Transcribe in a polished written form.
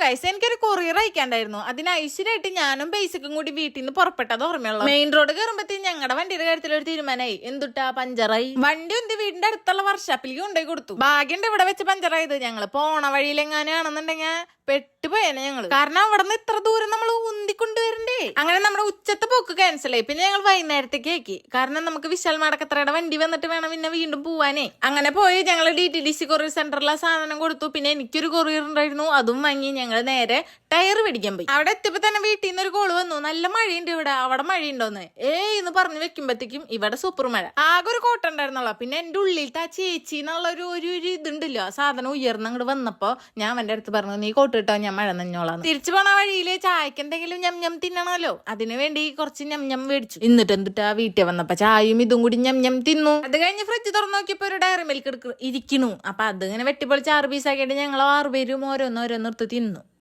Guys, എനിക്കൊരു courier അയക്കാണ്ടായിരുന്നു. അതിന് ഐശ്വര്യമായിട്ട് ഞാനും ബേസിക്കും കൂടി വീട്ടിൽ നിന്ന് പുറപ്പെട്ടത് ഓർമ്മയുള്ള. മെയിൻ റോഡ് കയറുമ്പത്തേക്കും ഞങ്ങളുടെ വണ്ടിയുടെ കാര്യത്തിൽ ഒരു തീരുമാനമായി. എന്തുട്ടാ, പഞ്ചറായി. വണ്ടി ഒന്ന് വീടിന്റെ അടുത്തുള്ള വർഷാപ്പിലേക്ക് കൊണ്ടുപോയി കൊടുത്തു. ഭാഗ്യണ്ട് ഇവിടെ വെച്ച് പഞ്ചറായത്. ഞങ്ങള് പോണ വഴിയിലെങ്ങാനാണെന്നുണ്ടെങ്കിൽ പെട്ടുപോയേനെ ഞങ്ങള്. കാരണം അവിടെ നിന്ന് ഇത്ര ദൂരം നമ്മൾ ഉന്തിക്കൊണ്ടുവരണ്ടേ. അങ്ങനെ നമ്മുടെ ഉച്ചത്തെ പോക്ക് ക്യാൻസൽ ആയി. പിന്നെ ഞങ്ങൾ വൈകുന്നേരത്തേക്ക് ആക്കി. കാരണം നമുക്ക് വിശാൽ മടക്കത്രയുടെ വണ്ടി വന്നിട്ട് വേണം പിന്നെ വീണ്ടും പോവാനേ. അങ്ങനെ പോയി ഞങ്ങൾ DTDC കൊറിയർ സെന്ററിലെ സാധനം കൊടുത്തു. പിന്നെ എനിക്കൊരു കൊറിയർ ഉണ്ടായിരുന്നു, അതും വാങ്ങി ഞങ്ങൾ നേരെ ടയർ പിടിക്കാൻ പോയി. അവിടെ എത്തിയപ്പോ തന്നെ വീട്ടിൽ നിന്ന് ഒരു കോള് വന്നു. നല്ല മഴയുണ്ട് ഇവിടെ, അവിടെ മഴയുണ്ടോന്ന്. എന്ന് പറഞ്ഞു വെക്കുമ്പോഴത്തേക്കും ഇവിടെ സൂപ്പർ മഴ. ആകെ ഒരു കോട്ട ഉണ്ടായിരുന്നുള്ള. പിന്നെ എന്റെ ഉള്ളിലത്തെ ആ ചേച്ചി എന്നുള്ള ഒരു ഇതുണ്ടല്ലോ, ആ സാധനം ഉയർന്നങ്ങോട്ട് വന്നപ്പോ ഞാൻ അവന്റെ അടുത്ത് പറഞ്ഞു, നീ കോട്ട് കിട്ടോ, ഞാൻ മഴ നഞ്ഞോളാന്ന്. തിരിച്ചു പോണ വഴിയില് ചായക്ക് എന്തെങ്കിലും ഞം തിന്നണമല്ലോ, അതിനു വേണ്ടി കുറച്ച് ഞം മേടിച്ചു. എന്നിട്ട് എന്തിട്ടാ വീട്ടിൽ വന്നപ്പോ ചായയും ഇതും കൂടി ഞം തിന്നു. അത് കഴിഞ്ഞ് ഫ്രിഡ്ജ് തുറന്നു നോക്കിയപ്പോ ഒരു ഡയറി മിൽക്ക് ഇരിക്കണു. അപ്പൊ അത് ഇങ്ങനെ വെട്ടിപ്പൊളിച്ച് 6 പീസാക്കിയിട്ട് ഞങ്ങൾ 6 പേരും ഓരോന്നോരോന്നെടുത്ത് തിന്നു.